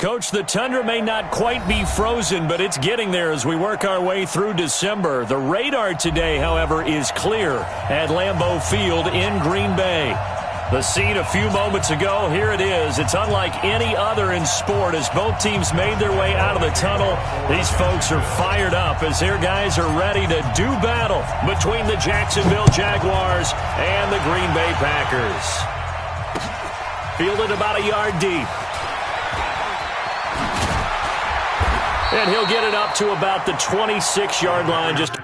Coach, the tundra may not quite be frozen, but it's getting there as we work our way through December. The radar today, however, is clear at Lambeau Field in Green Bay. The scene a few moments ago, here it is. It's unlike any other in sport as both teams made their way out of the tunnel. These folks are fired up as their guys are ready to do battle between the Jacksonville Jaguars and the Green Bay Packers. Fielded about a yard deep. And he'll get it up to about the 26-yard line. Just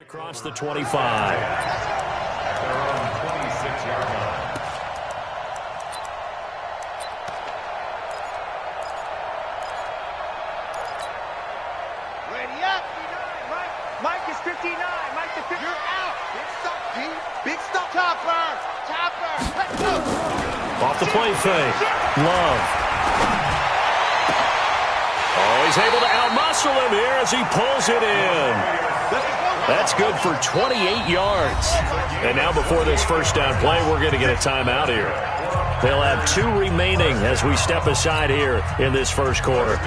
across the 25. They're on the 26-yard line. Mike is 59. Mike is 59. You're out. Big stop, G. Big stop. Chopper. Let's go. Off the play fake. Love. Oh, he's able to outmuscle him here as he pulls it in. That's good for 28 yards. And now before this first down play, we're going to get a timeout here. They'll have 2 remaining as we step aside here in this first quarter.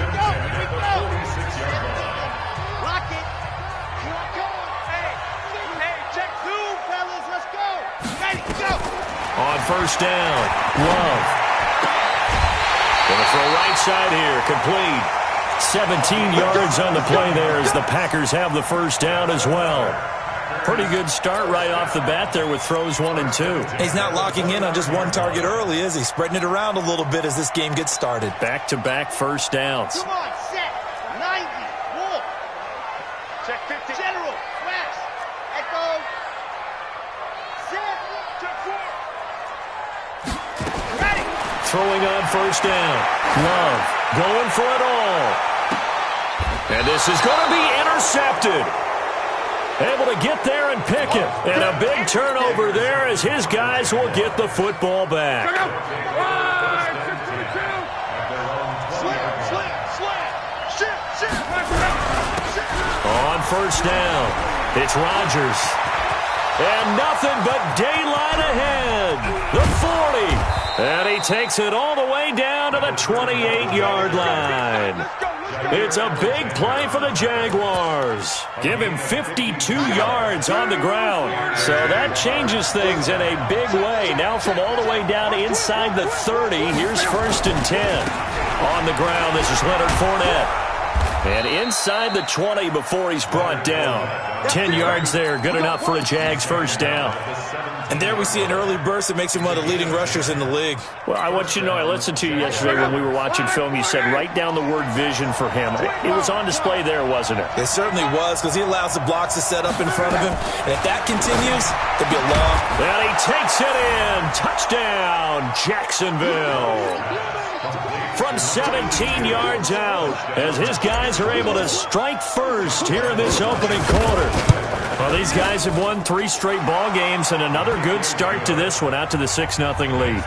On first down, Love. Going to throw right side here, complete. 17 yards on the play there as the Packers have the first down as well. Pretty good start right off the bat there with throws 1 and 2. He's not locking in on just one target early, is he? Spreading it around a little bit as this game gets started. Back-to-back first downs. Come on, set. 90. Wolf. Check 50. General. West. Echo. Set. Check 4. Ready. Throwing on first down. Love going for it all. And this is going to be intercepted. Able to get there and pick it. And a big turnover there as his guys will get the football back. On first down, it's Rodgers. And nothing but daylight ahead. The 40. And he takes it all the way down to the 28-yard line. It's a big play for the Jaguars. Give him 52 yards on the ground. So that changes things in a big way. Now from all the way down inside the 30, here's first and 10. On the ground, this is Leonard Fournette. And inside the 20 before he's brought down. 10 yards there, good enough for a Jags first down. And there we see an early burst that makes him one of the leading rushers in the league. Well, I want you to know, I listened to you yesterday when we were watching film. You said write down the word vision for him. It was on display there, wasn't it? It certainly was, because he allows the blocks to set up in front of him. And if that continues, it'll be a long. And he takes it in. Touchdown, Jacksonville. From 17 yards out, as his guys are able to strike first here in this opening quarter. Well, these guys have won 3 straight ball games and another good start to this one, out to the 6-0 lead.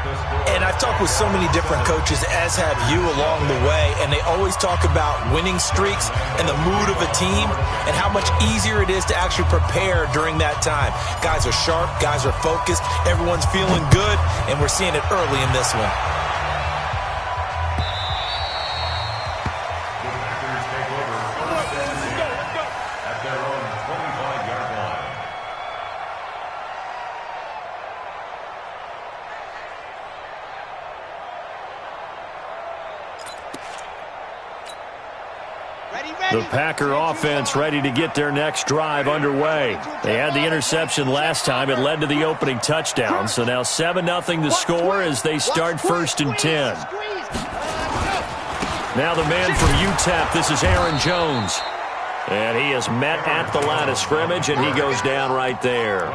And I've talked with so many different coaches, as have you along the way, and they always talk about winning streaks and the mood of a team and how much easier it is to actually prepare during that time. Guys are sharp, guys are focused, everyone's feeling good, and we're seeing it early in this one. The Packer offense ready to get their next drive underway. They had the interception last time. It led to the opening touchdown. So now 7-0 the score as they start first and 10. Now the man from UTEP, this is Aaron Jones. And he is met at the line of scrimmage, and he goes down right there.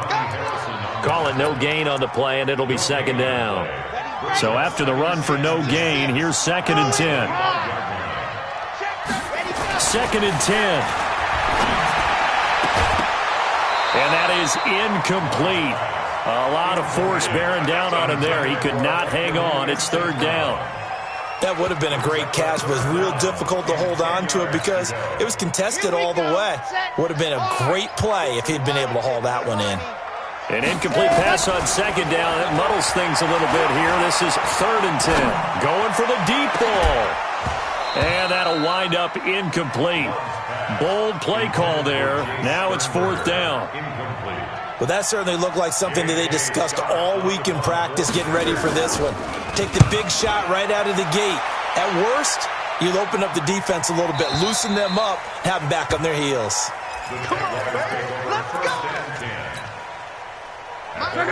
Call it no gain on the play, and it'll be second down. So after the run for no gain, here's second and 10. Second and 10. And that is incomplete. A lot of force bearing down on him there. He could not hang on. It's third down. That would have been a great catch, but it was real difficult to hold on to it because it was contested all the way. Would have been a great play if he'd been able to haul that one in. An incomplete pass on second down. It muddles things a little bit here. This is 3rd and 10. Going for the deep ball. And that'll wind up incomplete. Bold play call there. Now it's 4th down. Well, that certainly looked like something that they discussed all week in practice getting ready for this one. Take the big shot right out of the gate. At worst, you'll open up the defense a little bit, loosen them up, have them back on their heels. Come on, baby. Let's go.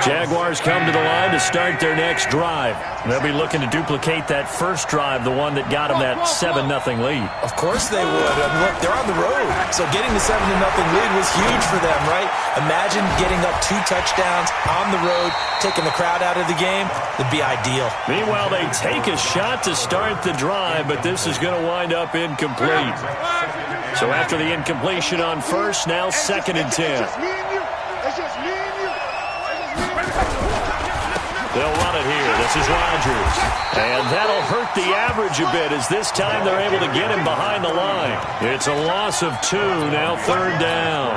Jaguars come to the line to start their next drive. They'll be looking to duplicate that first drive, the one that got them that 7-0 lead. Of course they would. Look, they're on the road, so getting the 7-0 lead was huge for them, right? Imagine getting up 2 touchdowns on the road, taking the crowd out of the game. It'd be ideal. Meanwhile, they take a shot to start the drive, but this is going to wind up incomplete. So after the incompletion on first, now 2nd and 10. They'll run it here. This is Rodgers. And that'll hurt the average a bit as this time they're able to get him behind the line. It's a loss of 2, now 3rd down.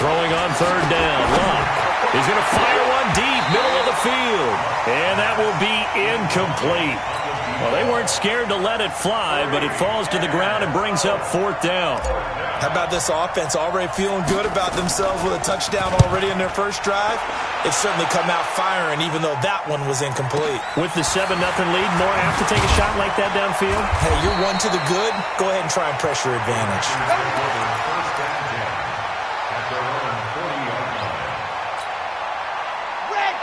Throwing on 3rd down. Luck. He's going to fire one deep, middle of the field. And that will be incomplete. Well, they weren't scared to let it fly, but it falls to the ground and brings up 4th down. How about this offense already feeling good about themselves with a touchdown already in their first drive? They've certainly come out firing, even though that one was incomplete. With the 7-0 lead, more apt to take a shot like that downfield? Hey, you're one to the good. Go ahead and try and pressure advantage.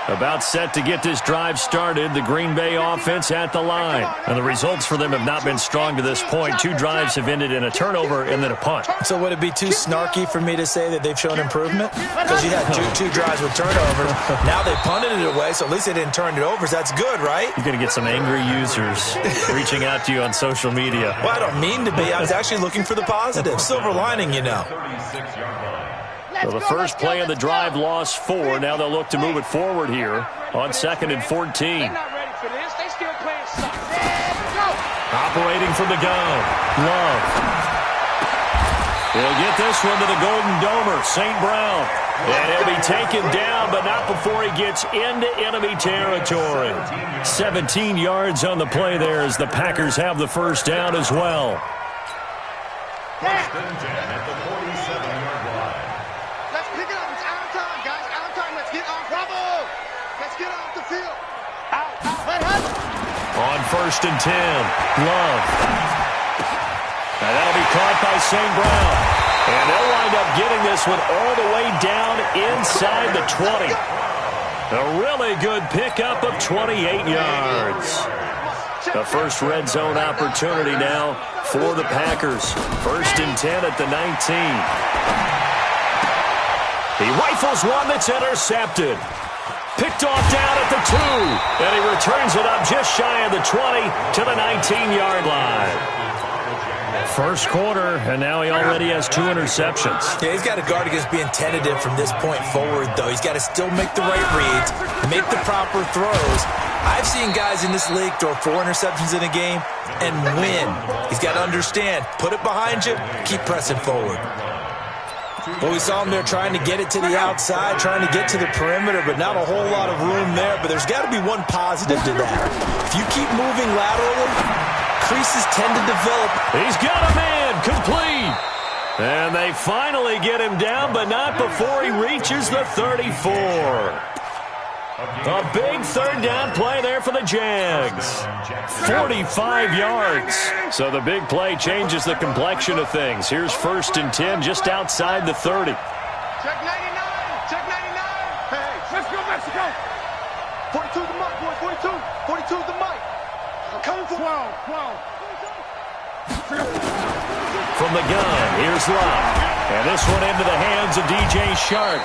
About set to get this drive started, the Green Bay offense at the line. And the results for them have not been strong to this point. 2 drives have ended in a turnover and then a punt. So would it be too snarky for me to say that they've shown improvement? Because you had two drives with turnovers. Now they punted it away, so at least they didn't turn it over. So that's good, right? You're going to get some angry users reaching out to you on social media. Well, I don't mean to be. I was actually looking for the positive. Silver lining, you know. So the first play of the drive lost 4. Now they'll look to move it forward here on 2nd and 14. They're not ready for this. They still playing suck. Operating from the gun. Love. He'll get this one to the Golden Domer, St. Brown. And he'll be taken down, but not before he gets into enemy territory. 17 yards on the play there as the Packers have the first down as well. First and 10 at the 47-yard line. Let's pick it up. It's out of time, guys. Out of time. Let's get on. Bravo. Let's get off the field. Out. On 1st and 10, Love. And that'll be caught by St. Brown. And they'll wind up getting this one all the way down inside the 20. A really good pickup of 28 yards. The first red zone opportunity now for the Packers. 1st and 10 at the 19. He rifles one that's intercepted. Picked off down at the 2. And he returns it up just shy of the 20 to the 19-yard line. First quarter, and now he already has 2 interceptions. Yeah, he's got to guard against being tentative from this point forward, though. He's got to still make the right reads, make the proper throws. I've seen guys in this league throw 4 interceptions in a game and win. He's got to understand, put it behind you, keep pressing forward. Well, we saw him there trying to get it to the outside, trying to get to the perimeter, but not a whole lot of room there. But there's got to be one positive to that. If you keep moving laterally, creases tend to develop. He's got a man, complete. And they finally get him down, but not before he reaches the 34. A big 3rd down play there for the Jags. 45 yards. So the big play changes the complexion of things. Here's 1st and 10 just outside the 30. Check 99. Check 99. Hey, let's go, Mexico. 42 the mic, boy. 42 the mic. I'm coming for 12. From the gun, here's Love. And this one into the hands of DJ Shark.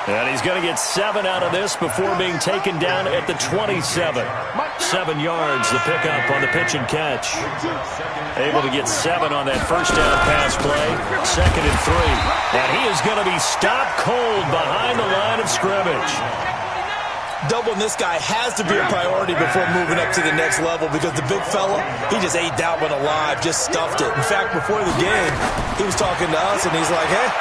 And he's going to get 7 out of this before being taken down at the 27. 7 yards, the pickup on the pitch and catch. Able to get 7 on that first down pass play. 2nd and 3. And he is going to be stopped cold behind the line of scrimmage. Doubling this guy has to be a priority before moving up to the next level because the big fella, he just ate that one alive, just stuffed it. In fact, before the game, he was talking to us, and he's like, hey,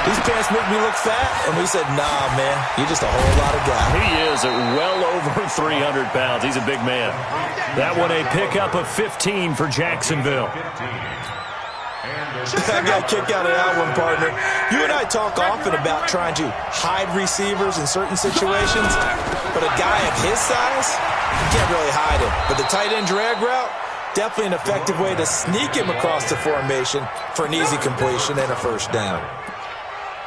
these pants make me look fat. And we said, nah, man, you're just a whole lot of guy. He is at well over 300 pounds. He's a big man. That one a pickup of 15 for Jacksonville. I got a kick out of that one, partner. You and I talk often about trying to hide receivers in certain situations, but a guy of his size, you can't really hide him. But the tight end drag route, definitely an effective way to sneak him across the formation for an easy completion and a first down.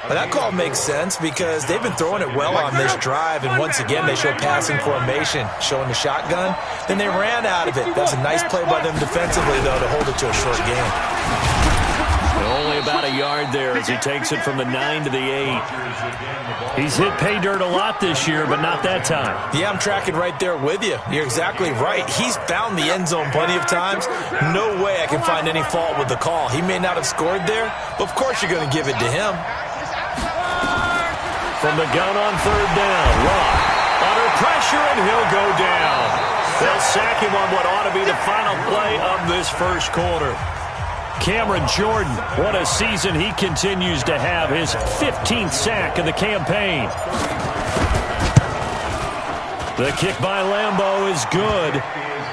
Well, that call makes sense because they've been throwing it well on this drive, and once again they show passing formation, showing the shotgun. Then they ran out of it. That's a nice play by them defensively, though, to hold it to a short game. Only about a yard there as he takes it from the 9 to the 8. He's hit pay dirt a lot this year, but not that time. Yeah, I'm tracking right there with you. You're exactly right. He's found the end zone plenty of times. No way I can find any fault with the call. He may not have scored there, but of course you're going to give it to him. From the gun on 3rd down, Rock under pressure, and he'll go down. They'll sack him on what ought to be the final play of this first quarter. Cameron Jordan, what a season he continues to have, his 15th sack of the campaign. The kick by Lambeau is good,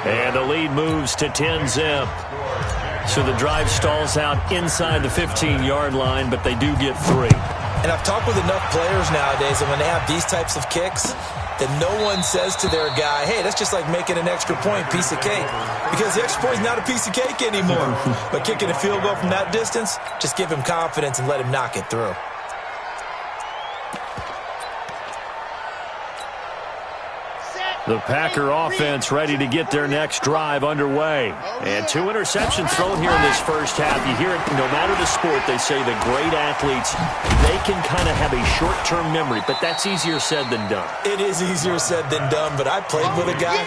and the lead moves to 10-zip. So the drive stalls out inside the 15-yard line, but they do get 3. And I've talked with enough players nowadays, and when they have these types of kicks, that no one says to their guy, hey, that's just like making an extra point, piece of cake. Because the extra point is not a piece of cake anymore. But kicking a field goal from that distance, just give him confidence and let him knock it through. The Packer offense ready to get their next drive underway. And 2 interceptions thrown here in this first half. You hear it, no matter the sport, they say the great athletes, they can kind of have a short-term memory, but that's easier said than done. It is easier said than done, but I played with a guy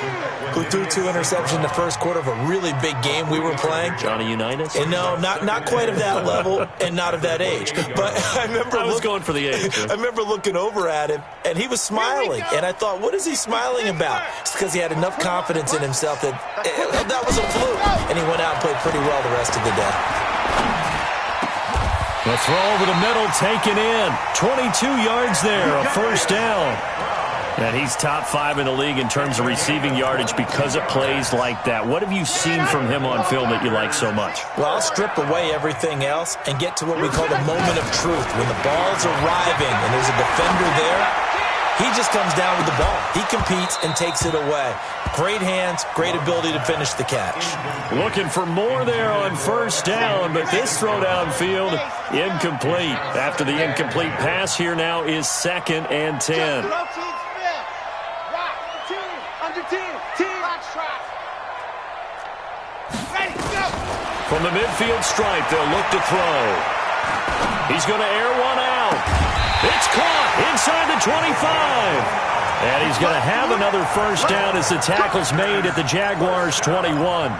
who threw 2 interceptions in the first quarter of a really big game we were playing. Johnny Unitas? And no, not quite of that level and not of that age. But I remember I was going for the age. I remember looking over at him, and he was smiling. And I thought, what is he smiling about? It's because he had enough confidence in himself that that was a fluke. And he went out and played pretty well the rest of the day. The throw over the middle, taken in. 22 yards there, a first down. And he's top 5 in the league in terms of receiving yardage because of plays like that. What have you seen from him on film that you like so much? Well, I'll strip away everything else and get to what we call the moment of truth. When the ball's arriving and there's a defender there, he just comes down with the ball. He competes and takes it away. Great hands, great ability to finish the catch. Looking for more there on first down, but this throw downfield, incomplete. After the incomplete pass, here now is 2nd and 10. From the midfield stripe, they'll look to throw. He's going to air one out. It's caught inside the 25. And he's going to have another first down as the tackle's made at the Jaguars' 21.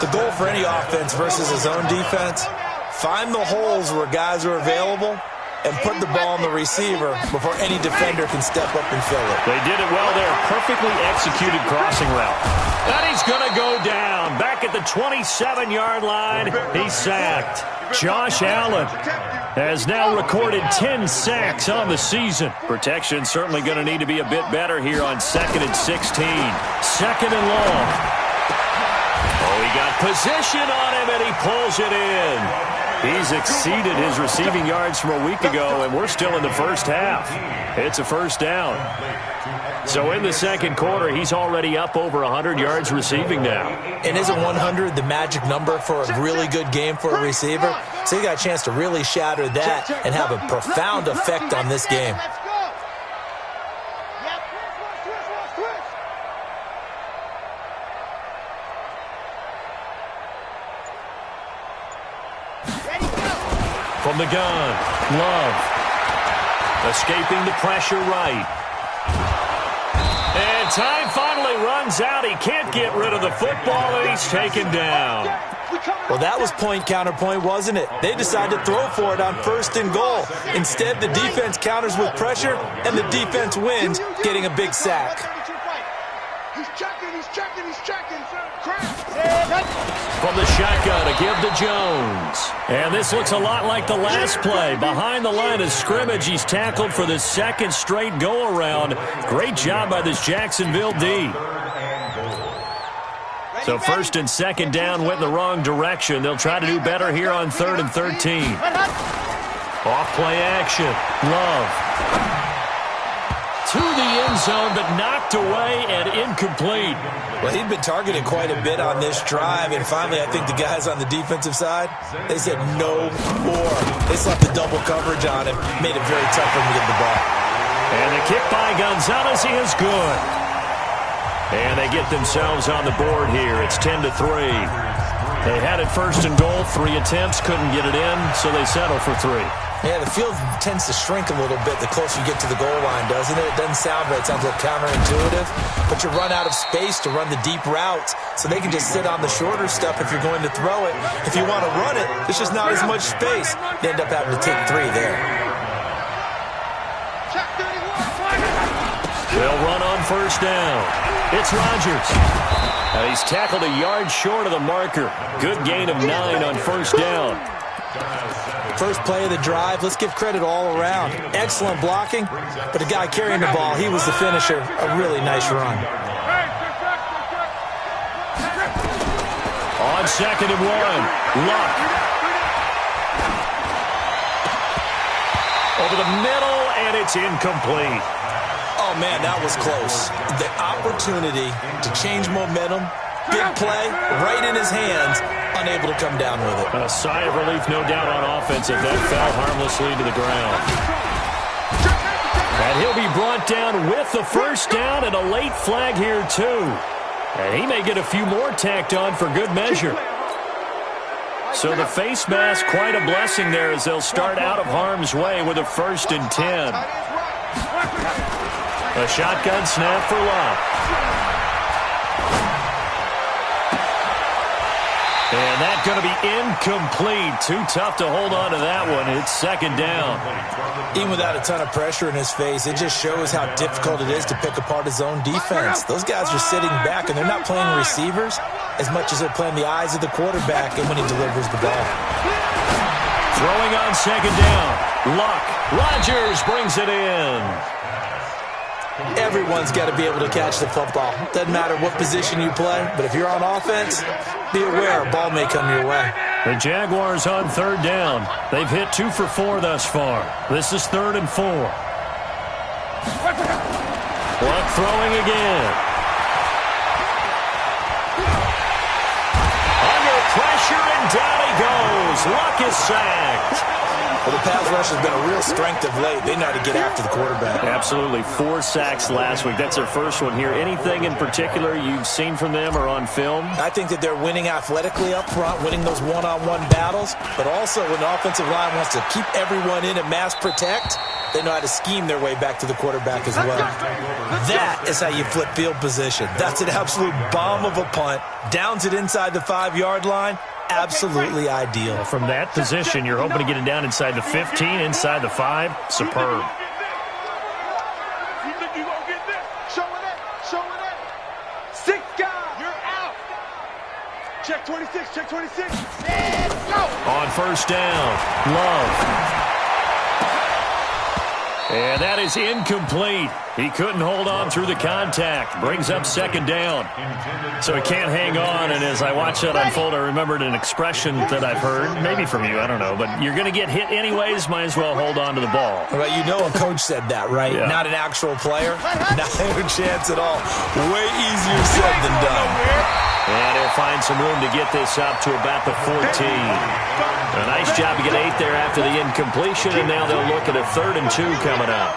The goal for any offense versus his own defense, find the holes where guys are available and put the ball on the receiver before any defender can step up and fill it. They did it well there. Perfectly executed crossing route. And he's going to go down. Back at the 27-yard line, he's sacked. Josh Allen has now recorded 10 sacks on the season. Protection certainly going to need to be a bit better here on 2nd and 16. 2nd and long. Oh, he got position on him, and he pulls it in. He's exceeded his receiving yards from a week ago, and we're still in the first half. It's a first down. So in the second quarter, he's already up over 100 yards receiving now. And isn't 100 the magic number for a really good game for a receiver? So he got a chance to really shatter that and have a profound effect on this game. From the gun, Love. Escaping the pressure right. And time finally runs out. He can't get rid of the football, and he's taken down. Well, that was point counterpoint, wasn't it? They decided to throw for it on 1st and goal. Instead, the defense counters with pressure, and the defense wins, getting a big sack. He's checking. From the shotgun, a give to Jones. And this looks a lot like the last play. Behind the line of scrimmage, he's tackled for the 2nd straight go-around. Great job by this Jacksonville D. So 1st and 2nd down went in the wrong direction. They'll try to do better here on 3rd and 13. Off play action. Love. To the end zone, but knocked away and incomplete. Well, he'd been targeted quite a bit on this drive, and finally I think the guys on the defensive side, they said no more. They slapped the double coverage on him, made it very tough for him to get the ball. And the kick by Gonzalez is good. And they get themselves on the board here. It's 10-3. They had it 1st and goal, 3 attempts, couldn't get it in, so they settle for 3. Yeah, the field tends to shrink a little bit the closer you get to the goal line, doesn't it? It doesn't sound right. It sounds a little counterintuitive. But you run out of space to run the deep routes, so they can just sit on the shorter stuff if you're going to throw it. If you want to run it, there's just not as much space. You end up having to take 3 there. They'll run on 1st down. It's Rodgers. And he's tackled a yard short of the marker. Good gain of 9 on 1st down. First play of the drive, let's give credit all around. Excellent blocking, but the guy carrying the ball, he was the finisher. A really nice run. On 2nd and 1, Luck. Over the middle, and it's incomplete. Oh, man, that was close. The opportunity to change momentum, big play, right in his hands, unable to come down with it. A sigh of relief, no doubt, on offense if that fell harmlessly to the ground. And he'll be brought down with the 1st down and a late flag here, too. And he may get a few more tacked on for good measure. So the face mask, quite a blessing there as they'll start out of harm's way with a 1st and 10. A shotgun snap for Love. And that's going to be incomplete. Too tough to hold on to that one. It's 2nd down. Even without a ton of pressure in his face, it just shows how difficult it is to pick apart his own defense. Those guys are sitting back, and they're not playing receivers as much as they're playing the eyes of the quarterback and when he delivers the ball. Throwing on 2nd down. Luck. Rodgers brings it in. Everyone's got to be able to catch the football. Doesn't matter what position you play, but if you're on offense, be aware a ball may come your way. The Jaguars on 3rd down. They've hit 2 for 4 thus far. This is 3rd and 4. Luck throwing again. Under pressure, and down he goes. Luck is sacked. Well, the pass rush has been a real strength of late. They know how to get after the quarterback. Absolutely. 4 sacks last week. That's their first one here. Anything in particular you've seen from them or on film? I think that they're winning athletically up front, winning those one-on-one battles, but also when the offensive line wants to keep everyone in and mass protect, they know how to scheme their way back to the quarterback as well. That is how you flip field position. That's an absolute bomb of a punt. Downs it inside the 5-yard line. Absolutely ideal. From that position, you're hoping to get it down inside the 15, inside the 5. Superb. You think you gonna get this? Show it. 6 guys. You're out. Check 26. And go. On 1st down, Love. And that is incomplete. He couldn't hold on through the contact. Brings up 2nd down. So he can't hang on, and as I watch that unfold, I remembered an expression that I've heard, maybe from you, I don't know, but you're going to get hit anyways, might as well hold on to the ball. Well, you know a coach said that, right? Yeah. Not an actual player. Not a chance at all. Way easier said than done. And he'll find some room to get this up to about the 14. A nice job to get 8 there after the incompletion, and now they'll look at a 3rd and 2 coming up.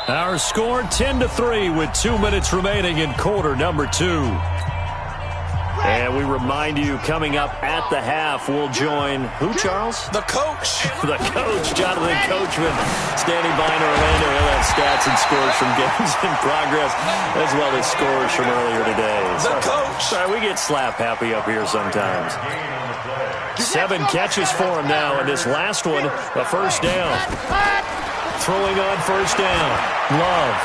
Our score 10-3 with 2 minutes remaining in quarter number 2. And we remind you, coming up at the half, we'll join who, Charles? The coach. The coach, Jonathan Coachman, standing by in Orlando. He'll have stats and scores from games in progress, as well as scores from earlier today. The coach. Sorry, we get slap happy up here sometimes. 7 catches for him now, and this last one, a first down. Throwing on first down. Love.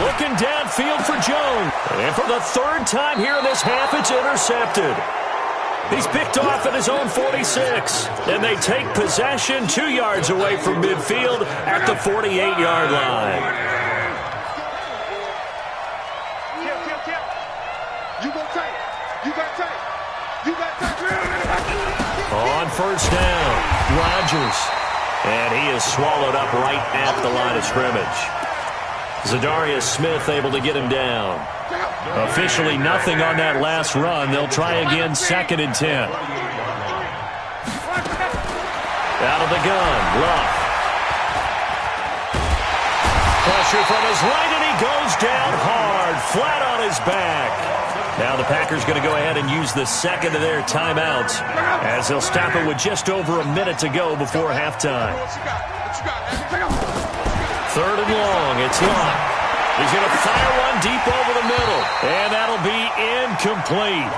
Looking downfield for Jones. And for the third time here in this half, it's intercepted. He's picked off at his own 46. And they take possession 2 yards away from midfield at the 48-yard line. On first down, Rodgers. And he is swallowed up right at the line of scrimmage. Zadarius Smith able to get him down. Officially nothing on that last run. They'll try again, 2nd and 10. Out of the gun, Luck. Pressure from his right, and he goes down hard, flat on his back. Now the Packers going to go ahead and use the second of their timeouts as they'll stop it with just over a minute to go before halftime. 3rd and long, it's Luck. He's going to fire one deep over the middle, and that'll be incomplete.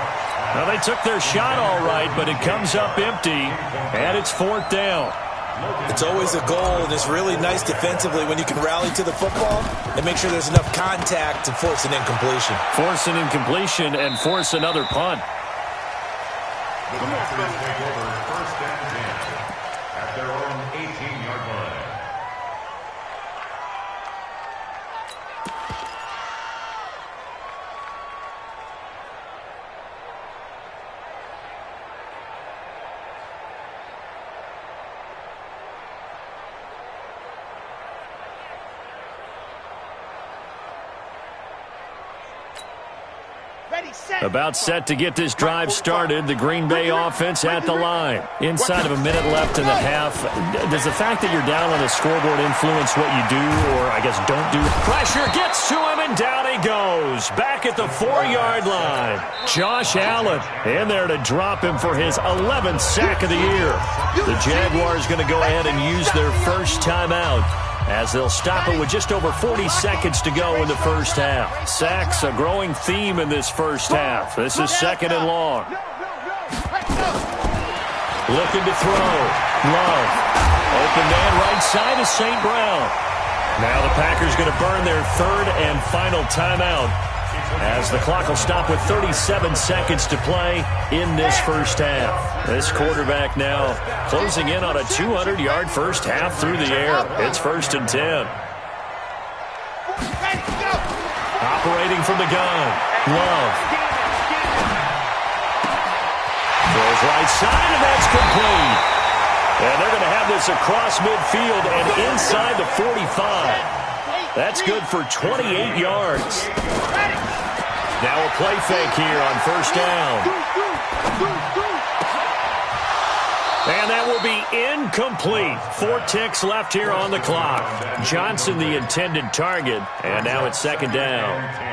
Now, they took their shot all right, but it comes up empty, and it's 4th down. It's always a goal, and it's really nice defensively when you can rally to the football and make sure there's enough contact to force an incompletion. Force an incompletion and force another punt. The Packers take over 1st and 10 at their own 18-yard line. About set to get this drive started. The Green Bay offense at the line. Inside of a minute left in the half. Does the fact that you're down on the scoreboard influence what you do, or I guess don't do? Pressure gets to him, and down he goes. Back at the 4-yard line. Josh Allen in there to drop him for his 11th sack of the year. The Jaguars going to go ahead and use their first timeout, as they'll stop it with just over 40 seconds to go in the first half. Sacks, a growing theme in this first half. This is 2nd and long. Looking to throw. Love. Open man right side is St. Brown. Now the Packers going to burn their 3rd and final timeout, as the clock will stop with 37 seconds to play in this first half. This quarterback now closing in on a 200-yard first half through the air. It's 1st and 10. Operating from the gun, Love. Throws right side, and that's complete. And they're going to have this across midfield and inside the 45. That's good for 28 yards. Now a play fake here on first down. And that will be incomplete. 4 ticks left here on the clock. Johnson the intended target, and now it's 2nd down.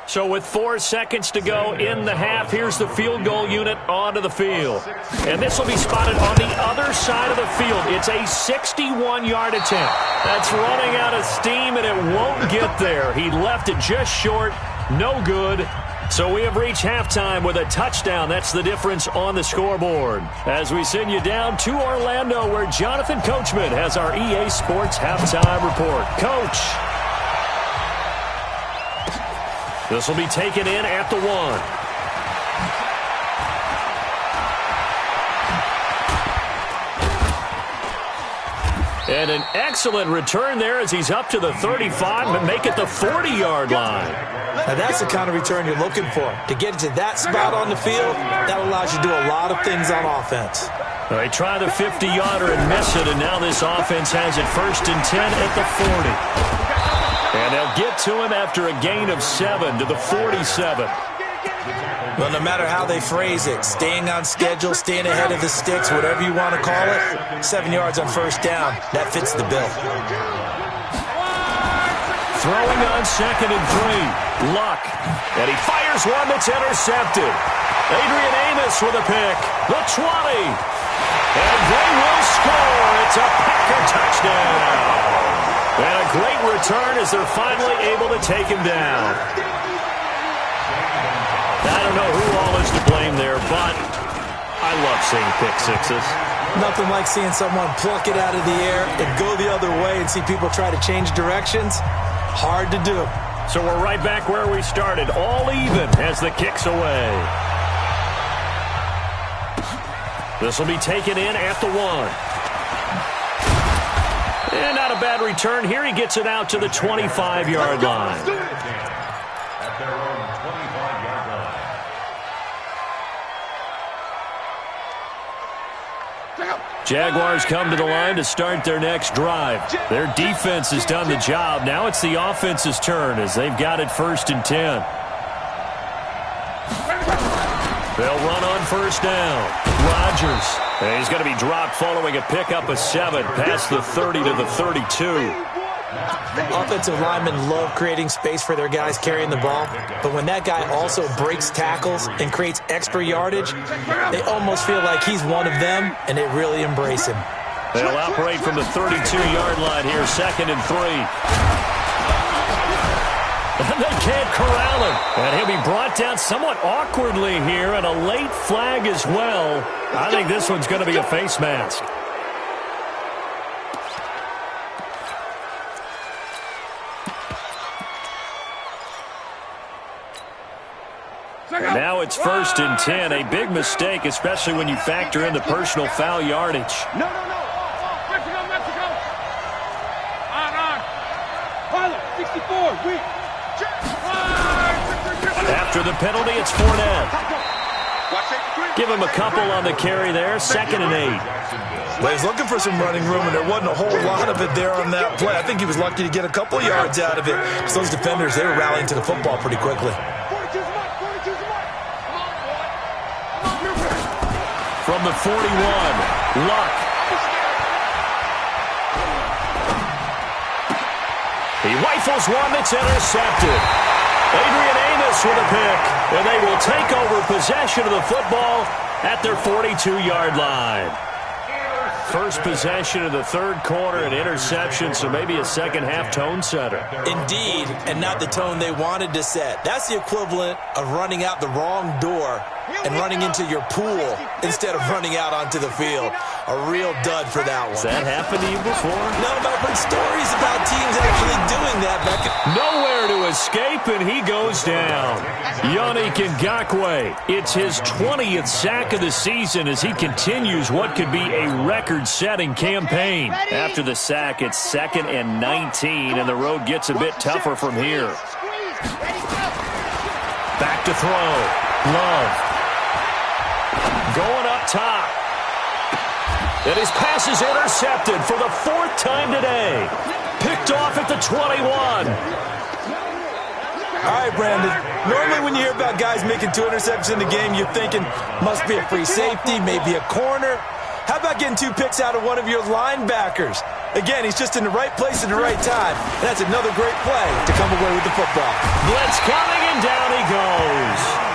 So with 4 seconds to go in the half, here's the field goal unit onto the field. And this will be spotted on the other side of the field. It's a 61-yard attempt. That's running out of steam, and it won't get there. He left it just short. No good. So we have reached halftime with a touchdown. That's the difference on the scoreboard. As we send you down to Orlando, where Jonathan Coachman has our EA Sports halftime report. Coach. This will be taken in at the 1. And an excellent return there as he's up to the 35 and make it the 40-yard line. Now that's the kind of return you're looking for. To get to that spot on the field, that allows you to do a lot of things on offense. They try the 50-yarder and miss it, and now this offense has it 1st and 10 at the 40. And they'll get to him after a gain of 7 to the 47. Well, no matter how they phrase it, staying on schedule, staying ahead of the sticks, whatever you want to call it, 7 yards on first down, that fits the bill. Throwing on 2nd and 3. Luck. And he fires one that's intercepted. Adrian Amos with a pick. The 20. And they will score. It's a Packer touchdown. And a great return as they're finally able to take him down. I don't know who all is to blame there, but I love seeing pick sixes. Nothing like seeing someone pluck it out of the air and go the other way and see people try to change directions. Hard to do. So we're right back where we started, all even as the kick's away. This will be taken in at the 1. And not a bad return here. He gets it out to the 25-yard line. At their own 25-yard line. Jaguars come to the line to start their next drive. Their defense has done the job. Now it's the offense's turn as they've got it 1st and 10. They'll run on first down. Rodgers. And he's going to be dropped following a pickup of 7 past the 30 to the 32. Offensive linemen love creating space for their guys carrying the ball, but when that guy also breaks tackles and creates extra yardage, they almost feel like he's one of them, and they really embrace him. They'll operate from the 32-yard line here, 2nd and 3. And they can't corral him. And he'll be brought down somewhat awkwardly here, and a late flag as well. I think this one's going to be a face mask. And now it's 1st and 10. A big mistake, especially when you factor in the personal foul yardage. No. Mexico. On. Pilot, 64, weak. After the penalty, it's Fournette. Give him a couple on the carry there, 2nd and 8. Well, he's looking for some running room, and there wasn't a whole lot of it there on that play. I think he was lucky to get a couple yards out of it, because those defenders, they were rallying to the football pretty quickly. From the 41, Luck. He rifles one that's intercepted. Adrian Amos with a pick, and they will take over possession of the football at their 42-yard line. First possession of the 3rd quarter, an interception, so maybe a second-half tone setter. Indeed, and not the tone they wanted to set. That's the equivalent of running out the wrong door and running into your pool instead of running out onto the field. A real dud for that one. Has that happened to you before? No, but I've heard stories about teams actually doing that. Nowhere to escape, and he goes down. Yannick Ngakoue. It's his 20th sack of the season as he continues what could be a record-setting campaign. After the sack, it's 2nd and 19, and the road gets a bit tougher from here. Back to throw. Love. Going up top. And his pass is intercepted for the 4th time today. Picked off at the 21. All right, Brandon. Normally when you hear about guys making 2 interceptions in the game, you're thinking must be a free safety, maybe a corner. How about getting 2 picks out of one of your linebackers? Again, he's just in the right place at the right time. And that's another great play to come away with the football. Blitz coming, and down he goes.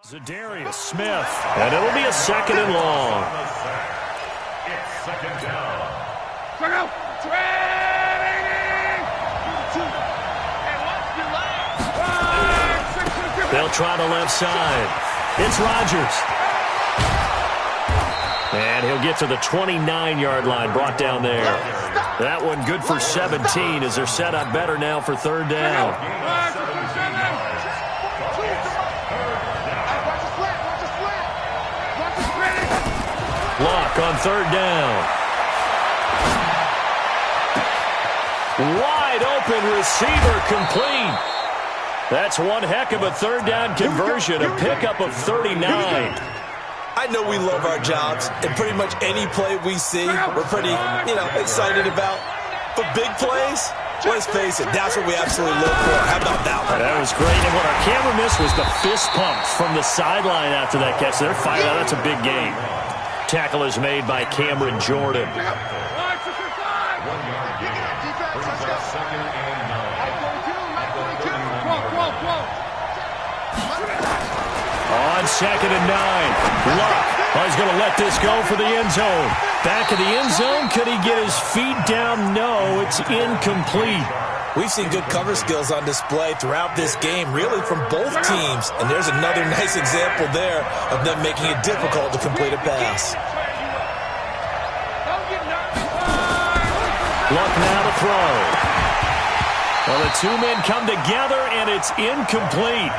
Zadarius Smith, and it'll be a 2nd and long. It's 2nd down. They'll try the left side. It's Rodgers. And he'll get to the 29-yard line, brought down there. That one good for 17 as they're set up better now for 3rd down. Luck on 3rd down. Wide open receiver complete. That's one heck of a third down conversion, a pickup of 39. I know we love our jobs, and pretty much any play we see, we're pretty, excited about. But big plays, let's face it, that's what we absolutely live for. How about that one? That was great, and what our camera missed was the fist pumps from the sideline after that catch. They're fired out. That's a big game. Tackle is made by Cameron Jordan. On 2nd and 9, Luck is going to let this go for the end zone. Back of the end zone, could he get his feet down? No, it's incomplete. We've seen good cover skills on display throughout this game, really from both teams. And there's another nice example there of them making it difficult to complete a pass. Luck now to throw. Well, the two men come together, and it's incomplete.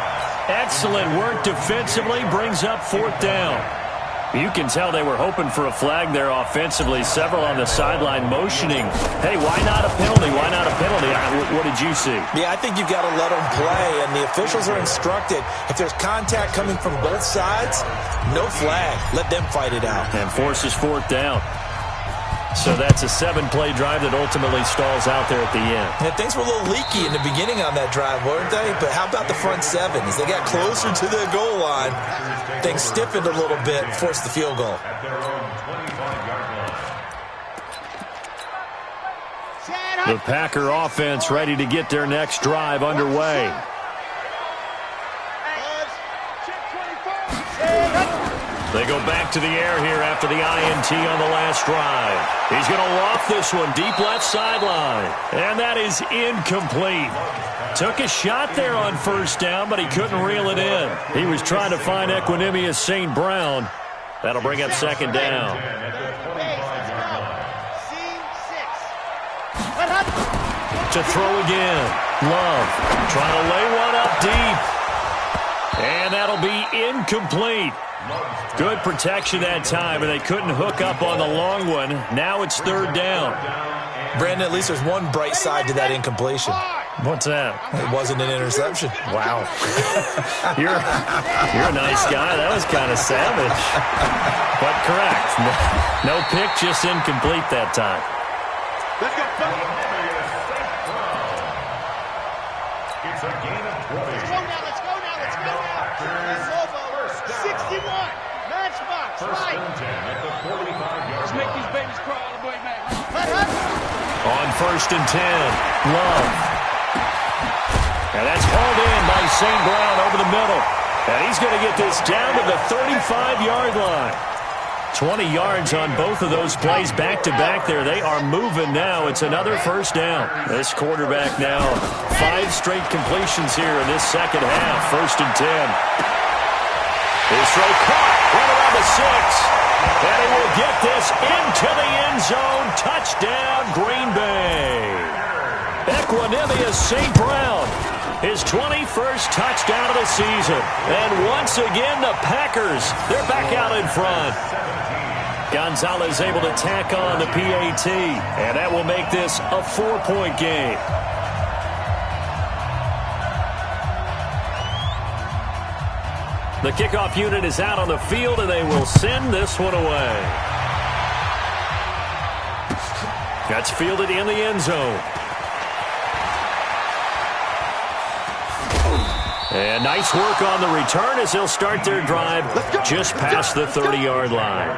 Excellent work defensively, brings up 4th down. You can tell they were hoping for a flag there offensively. Several on the sideline motioning, hey, why not a penalty? Why not a penalty? What did you see? Yeah, I think you've got to let them play, and the officials are instructed. If there's contact coming from both sides, no flag. Let them fight it out. And forces 4th down. So that's a 7-play drive that ultimately stalls out there at the end. Yeah, things were a little leaky in the beginning on that drive, weren't they? But how about the front 7? As they got closer to the goal line, things stiffened a little bit and forced the field goal. The Packer offense ready to get their next drive underway. They go back to the air here after the INT on the last drive. He's going to loft this one deep left sideline. And that is incomplete. Took a shot there on 1st down, but he couldn't reel it in. He was trying to find Equanimous St. Brown. That'll bring up 2nd down. To throw again. Love trying to lay one up deep. And that'll be incomplete. Good protection that time, and they couldn't hook up on the long one. Now it's 3rd down. Brandon, at least there's one bright side to that incompletion. What's that? It wasn't an interception. Wow. You're a nice guy. That was kind of savage. But correct. No pick, just incomplete that time. Let's go. It's a gain of 20. Let's go now. 61. Matchbox. First and 10 at the 45-yard Let's make these babies cry all the way back. On 1st and 10, Love. And that's hauled in by St. Brown over the middle. And he's going to get this down to the 35-yard line. 20 yards on both of those plays back-to-back there. They are moving now. It's another 1st down. This quarterback now, 5 straight completions here in this second half. 1st and 10. His throw caught right around the 6. And he will get this into the end zone. Touchdown, Green Bay. Equanimous St. Brown, his 21st touchdown of the season. And once again, the Packers, they're back out in front. Gonzalez able to tack on the PAT. And that will make this a 4-point game. The kickoff unit is out on the field, and they will send this one away. That's fielded in the end zone. And nice work on the return as they'll start their drive just past the 30-yard line.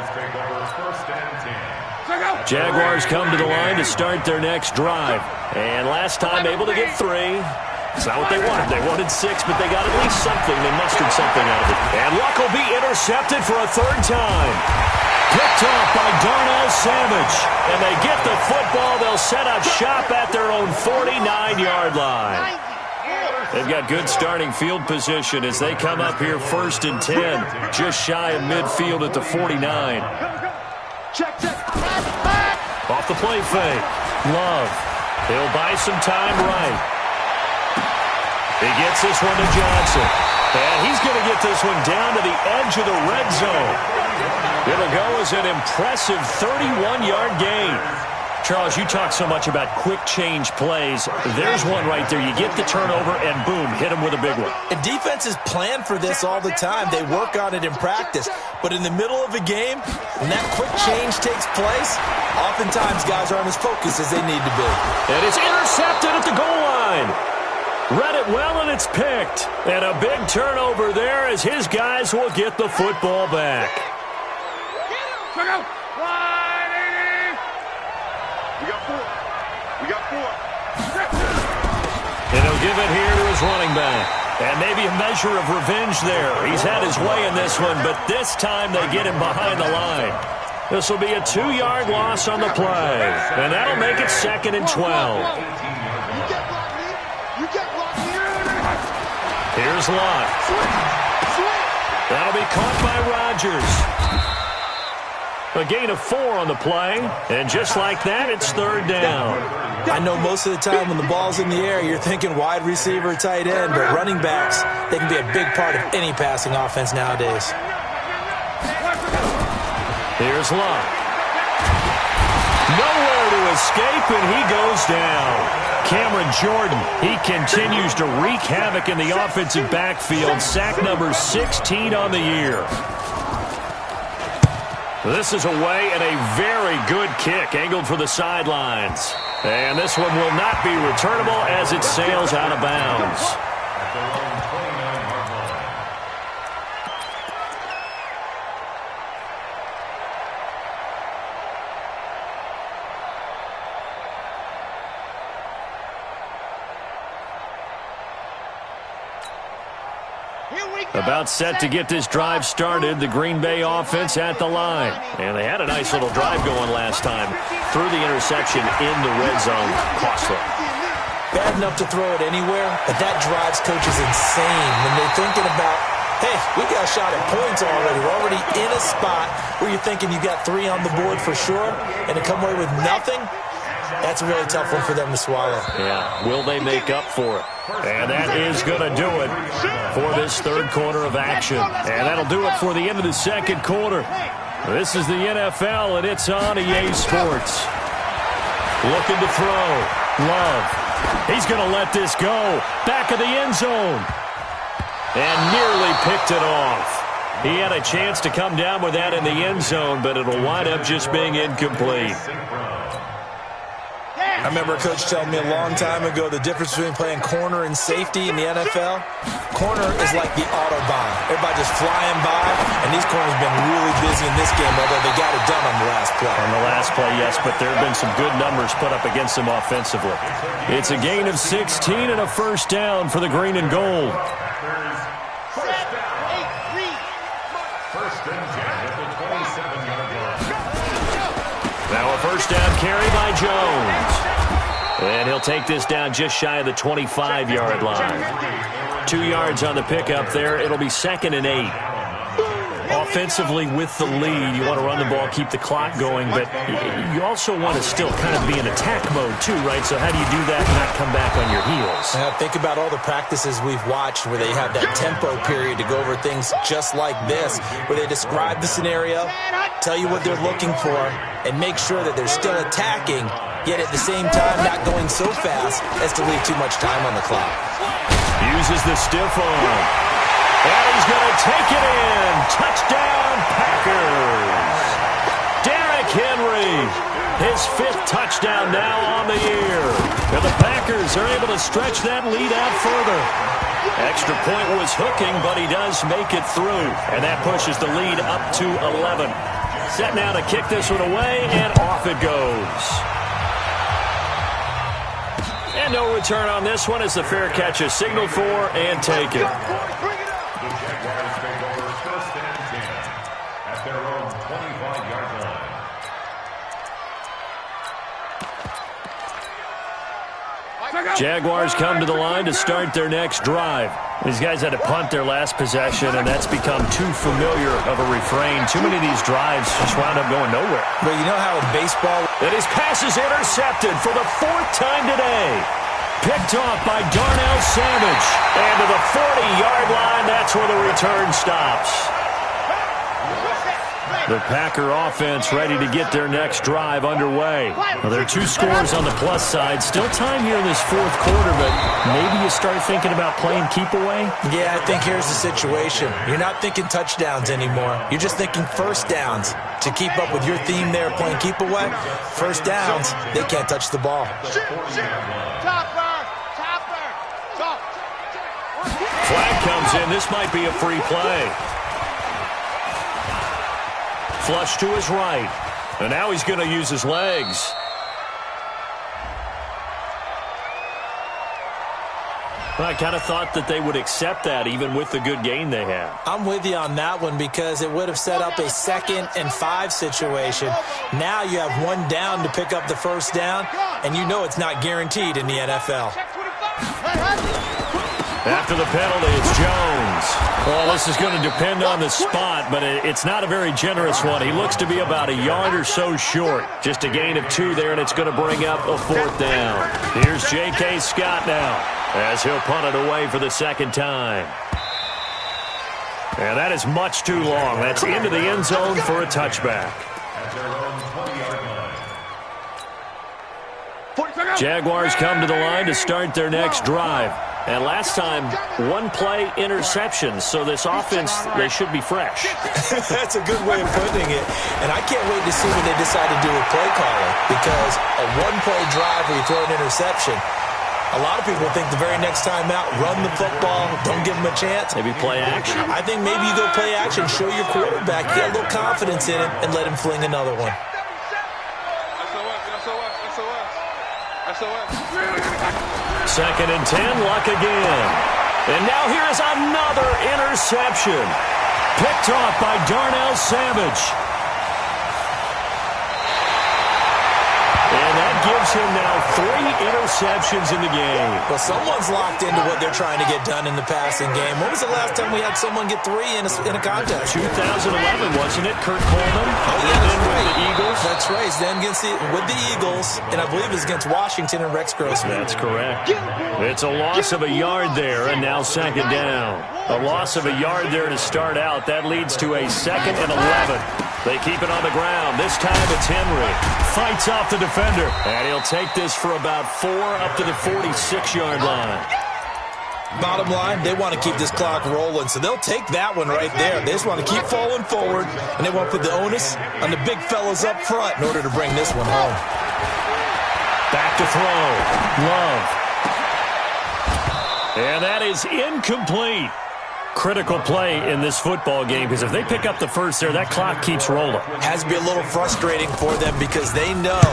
Jaguars come to the line to start their next drive. And last time able to get 3. It's not what they wanted. They wanted 6, but they got at least something. They mustered something out of it. And Luck will be intercepted for a 3rd time. Picked off by Darnell Savage. And they get the football. They'll set up shop at their own 49-yard line. They've got good starting field position as they come up here 1st and 10. Just shy of midfield at the 49. Check. Off the play fake. Love. He'll buy some time right. He gets this one to Johnson. And he's going to get this one down to the edge of the red zone. It'll go as an impressive 31-yard gain. Charles, you talk so much about quick change plays. There's one right there. You get the turnover, and boom, hit him with a big one. And defenses plan for this all the time. They work on it in practice. But in the middle of a game, when that quick change takes place, oftentimes guys aren't as focused as they need to be. And it's intercepted at the goal line. Read it well, and it's picked. And a big turnover there as his guys will get the football back. And he'll give it here to his running back. And maybe a measure of revenge there. He's had his way in this one, but this time they get him behind the line. This will be a 2-yard loss on the play. And that'll make it 2nd and 12. Here's Lott. That'll be caught by Rodgers. A gain of 4 on the play, and just like that, it's 3rd down. I know most of the time when the ball's in the air, you're thinking wide receiver, tight end, but running backs, they can be a big part of any passing offense nowadays. Here's Lott. Nowhere to escape, and he goes down. Cameron Jordan, he continues to wreak havoc in the offensive backfield. Sack number 16 on the year. This is away and a very good kick angled for the sidelines. And this one will not be returnable as it sails out of bounds. About set to get this drive started, the Green Bay offense at the line. And they had a nice little drive going last time. Through the interception in the red zone. Costly. Bad enough to throw it anywhere, but that drives coaches insane when they're thinking about, hey, we got a shot at points already. We're already in a spot where you're thinking you got 3 on the board for sure, and to come away with nothing, that's a really tough one for them to swallow. Yeah, will they make up for it? And that is going to do it for this 3rd quarter of action. And that'll do it for the end of the 2nd quarter. This is the NFL, and it's on EA Sports. Looking to throw. Love. He's going to let this go. Back of the end zone. And nearly picked it off. He had a chance to come down with that in the end zone, but it'll wind up just being incomplete. I remember a coach telling me a long time ago the difference between playing corner and safety in the NFL. Corner is like the Autobahn. Everybody just flying by, and these corners have been really busy in this game, although they got it done on the last play. On the last play, yes, but there have been some good numbers put up against them offensively. It's a gain of 16 and a 1st down for the green and gold. Now a 1st down carry by Jones. And he'll take this down just shy of the 25-yard line. 2 yards on the pickup there. It'll be 2nd and 8. Offensively with the lead, you want to run the ball, keep the clock going, but you also want to still kind of be in attack mode too, right? So how do you do that and not come back on your heels? Now think about all the practices we've watched where they have that tempo period to go over things just like this, where they describe the scenario, tell you what they're looking for, and make sure that they're still attacking, yet at the same time not going so fast as to leave too much time on the clock. Uses the stiff arm. And he's going to take it in. Touchdown, Packers. Derrick Henry, his 5th touchdown now on the year. And the Packers are able to stretch that lead out further. Extra point was hooking, but he does make it through. And that pushes the lead up to 11. Set now to kick this one away, and off it goes. And no return on this one as the fair catch is signaled for and taken. The Jaguars take over 1st and 10 at their own 25-yard line. Jaguars come to the line to start their next drive. These guys had to punt their last possession, and that's become too familiar of a refrain. Too many of these drives just wound up going nowhere. But you know how in baseball... And his pass is intercepted for the 4th time today. Picked off by Darnell Savage. And to the 40-yard line, that's where the return stops. The Packer offense ready to get their next drive underway. Well, there are 2 scores on the plus side. Still time here in this fourth quarter, but maybe you start thinking about playing keep away? Yeah, I think here's the situation. You're not thinking touchdowns anymore. You're just thinking first downs. To keep up with your theme there, playing keep away, first downs, they can't touch the ball. Flag comes in. This might be a free play. Flush to his right. And now he's going to use his legs. I kind of thought that they would accept that even with the good game they had. I'm with you on that one because it would have set up a 2nd and 5 situation. Now you have 1 down to pick up the first down, and you know it's not guaranteed in the NFL. After the penalty, it's Jones. Well, this is going to depend on the spot, but it's not a very generous one. He looks to be about a yard or so short. Just a gain of 2 there, and it's going to bring up a 4th down. Here's J.K. Scott now as he'll punt it away for the 2nd time. And that is much too long. That's into the end zone for a touchback. Jaguars come to the line to start their next drive. And last time, 1-play interception. So this offense, they should be fresh. That's a good way of putting it. And I can't wait to see what they decide to do with play calling. Because a 1-play drive where you throw an interception, a lot of people think the very next time out, run the football, don't give them a chance. Maybe play action. I think maybe you go play action, show your quarterback, get a little confidence in him, and let him fling another one. Second and 10, Luck again. And now here is another interception. Picked off by Darnell Savage. And that gives him now 3 interceptions in the game. Well, someone's locked into what they're trying to get done in the passing game. When was the last time we had someone get 3 in a contest? 2011, wasn't it? Kurt Coleman. Oh, yeah, that's right. With the Eagles. That's right. Then with the Eagles, and I believe it was against Washington and Rex Grossman. That's correct. It's a loss of a yard there, and now 2nd down. A loss of a yard there to start out. That leads to a 2nd and 11. They keep it on the ground. This time it's Henry. Fights off the defender. And he'll take this for about 4 up to the 46-yard line. Bottom line, they want to keep this clock rolling, so they'll take that one right there. They just want to keep falling forward, and they want to put the onus on the big fellas up front in order to bring this one home. Back to throw. Love. And that is incomplete. Critical play in this football game because if they pick up the first there, that clock keeps rolling. Has to be a little frustrating for them because they know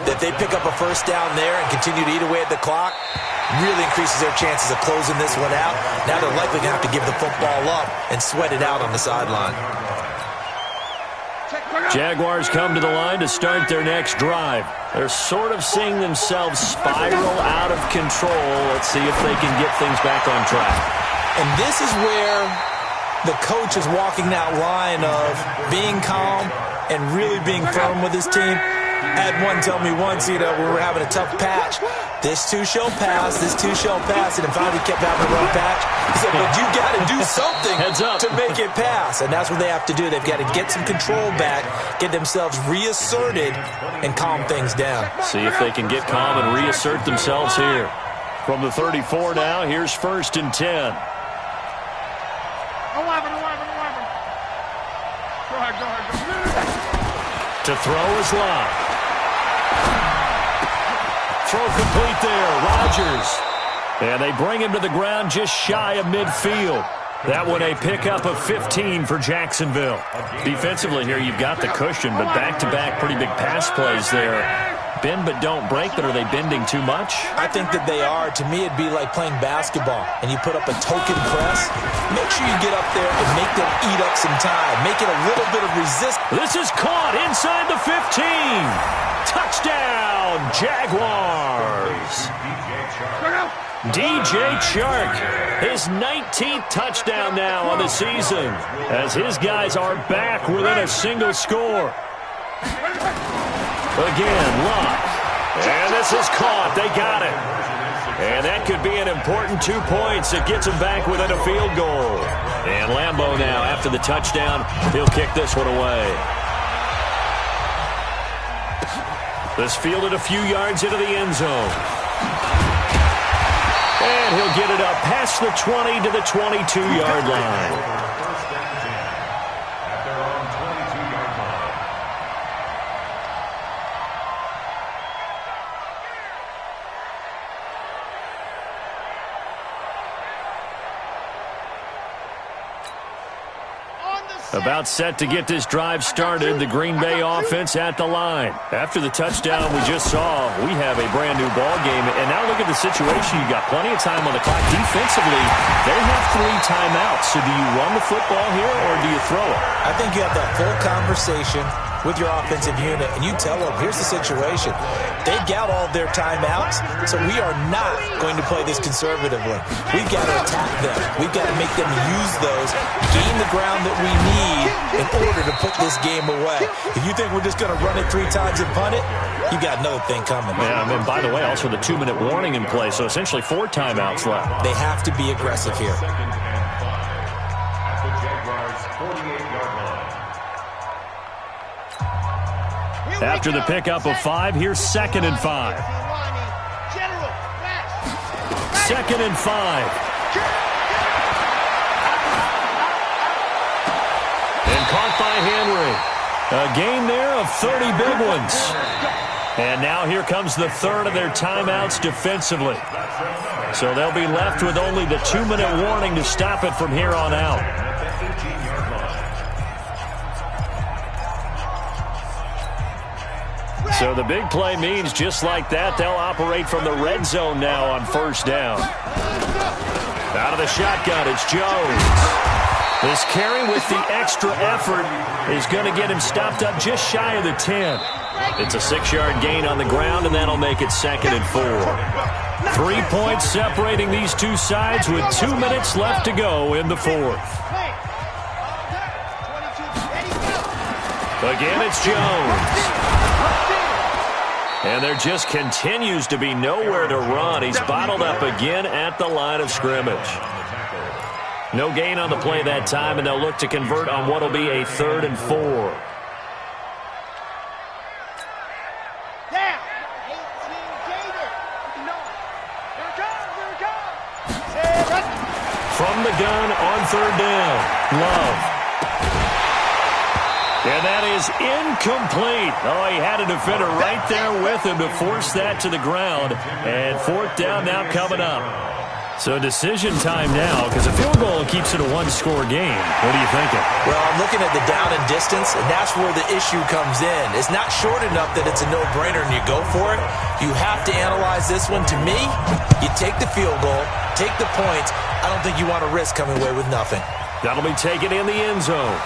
that they pick up a first down there and continue to eat away at the clock, really increases their chances of closing this one out. Now they're likely going to have to give the football up and sweat it out on the sideline. Jaguars come to the line to start their next drive. They're sort of seeing themselves spiral out of control. Let's see if they can get things back on track. And this is where the coach is walking that line of being calm and really being firm with his team. I had one tell me once, we were having a tough patch. This too shall pass, this too shall pass. And finally kept having a rough patch. He said, but you got to do something to make it pass. And that's what they have to do. They've got to get some control back, get themselves reasserted, and calm things down. See if they can get calm and reassert themselves here. From the 34 now, here's 1st and 10. 11. Go ahead. To throw is Love. Throw complete there, Rodgers. And they bring him to the ground just shy of midfield. That one a pickup of 15 for Jacksonville. Defensively here, you've got the cushion, but back-to-back pretty big pass plays there. Bend but don't break, but are they bending too much? I think that they are. To me, it'd be like playing basketball, and you put up a token press. Make sure you get up there and make them eat up some time. Make it a little bit of resistance. This is caught inside the 15. Touchdown, Jaguars. DJ Chark, his 19th touchdown now on the season, as his guys are back within a single score. Again, Love. And this is caught. They got it. And that could be an important 2 points that gets them back within a field goal. And Lambeau now, after the touchdown, he'll kick this one away. This fielded a few yards into the end zone. And he'll get it up past the 20 to the 22-yard line. About set to get this drive started, the Green Bay offense at the line. After the touchdown we just saw, we have a brand-new ball game. And now look at the situation. You've got plenty of time on the clock. Defensively, they have 3 timeouts. So do you run the football here or do you throw it? I think you have that full conversation with your offensive unit, and you tell them, here's the situation. They've got all their timeouts, so we are not going to play this conservatively. We've got to attack them. We've got to make them use those, gain the ground that we need in order to put this game away. If you think we're just going to run it 3 times and punt it, you got another thing coming. Yeah, and by the way, also the 2-minute warning in play, so essentially 4 timeouts left. They have to be aggressive here. At the Jaguars' 48-yard line. After the pickup of 5, here's 2nd and 5. 2nd and 5. And caught by Henry. A gain there of 30 big ones. And now here comes the 3rd of their timeouts defensively. So they'll be left with only the 2-minute warning to stop it from here on out. So the big play means just like that, they'll operate from the red zone now on 1st down. Out of the shotgun, it's Jones. This carry with the extra effort is going to get him stopped up just shy of the 10. It's a 6-yard gain on the ground, and that'll make it 2nd and 4. 3 points separating these two sides with 2 minutes left to go in the 4th. Again, it's Jones. And there just continues to be nowhere to run. He's bottled up again at the line of scrimmage. No gain on the play that time, and they'll look to convert on what will be a 3rd and 4. From the gun on 3rd down, Love. And that is incomplete. Oh, he had a defender right there with him to force that to the ground. And 4th down now coming up. So decision time now, because a field goal keeps it a 1-score game. What are you thinking? Well, I'm looking at the down and distance, and that's where the issue comes in. It's not short enough that it's a no-brainer and you go for it. You have to analyze this one. To me, you take the field goal, take the points. I don't think you want to risk coming away with nothing. That'll be taken in the end zone.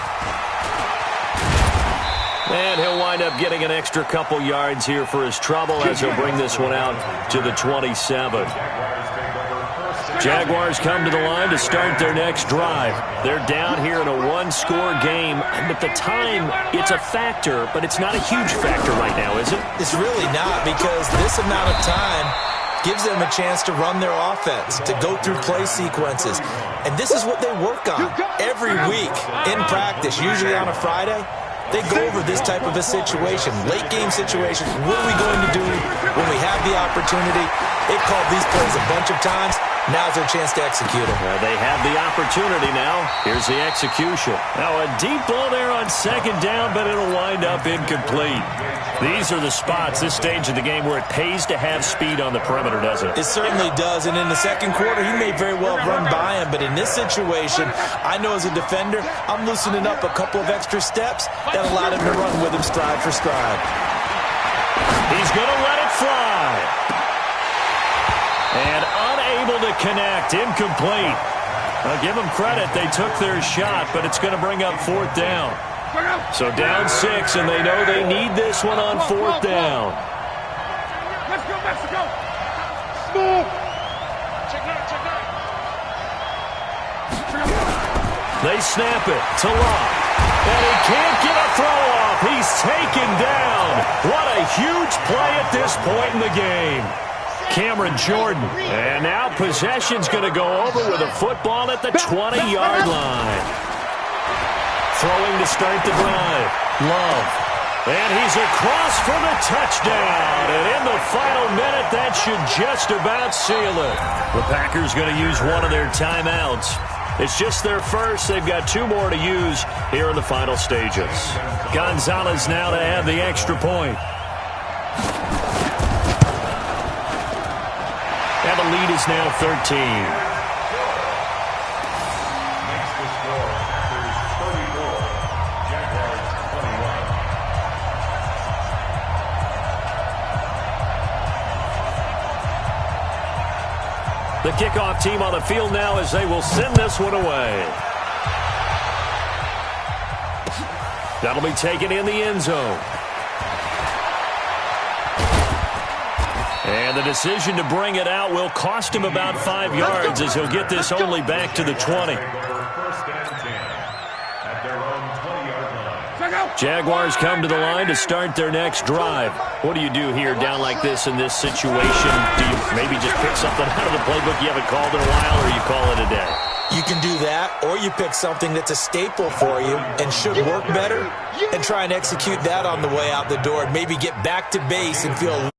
And he'll wind up getting an extra couple yards here for his trouble as he'll bring this one out to the 27. Jaguars come to the line to start their next drive. They're down here in a 1-score game. But the time, it's a factor, but it's not a huge factor right now, is it? It's really not, because this amount of time gives them a chance to run their offense, to go through play sequences. And this is what they work on every week in practice, usually on a Friday. They go over this type of a situation, late game situation. What are we going to do when we have the opportunity? They've called these plays a bunch of times. Now's their chance to execute them. They have the opportunity now. Here's the execution. Now a deep ball there on 2nd down, but it'll wind up incomplete. These are the spots, this stage of the game, where it pays to have speed on the perimeter, doesn't it? It certainly does, and in the 2nd quarter, he may very well run by him, but in this situation, I know as a defender, I'm loosening up a couple of extra steps that allowed him to run with him stride for stride. He's going to let it fly. And unable to connect, incomplete. I'll give them credit, they took their shot, but it's going to bring up 4th down. So down 6, and they know they need this one on 4th down. Let's go, Mexico! Move! Check that. They snap it to Love. And he can't get a throw off. He's taken down. What a huge play at this point in the game. Cameron Jordan. And now possession's going to go over with a football at the 20-yard line. Throwing to start the drive. Love. And he's across for the touchdown. And in the final minute, that should just about seal it. The Packers going to use one of their timeouts. It's just their first. They've got 2 more to use here in the final stages. Gonzalez now to add the extra point. And the lead is now 13. The kickoff team on the field now as they will send this one away. That'll be taken in the end zone. And the decision to bring it out will cost him about 5 yards as he'll get this only back to the 20. Jaguars come to the line to start their next drive. What do you do here down like this in this situation? Do you maybe just pick something out of the playbook you haven't called in a while, or you call it a day? You can do that, or you pick something that's a staple for you and should work better and try and execute that on the way out the door and maybe get back to base and feel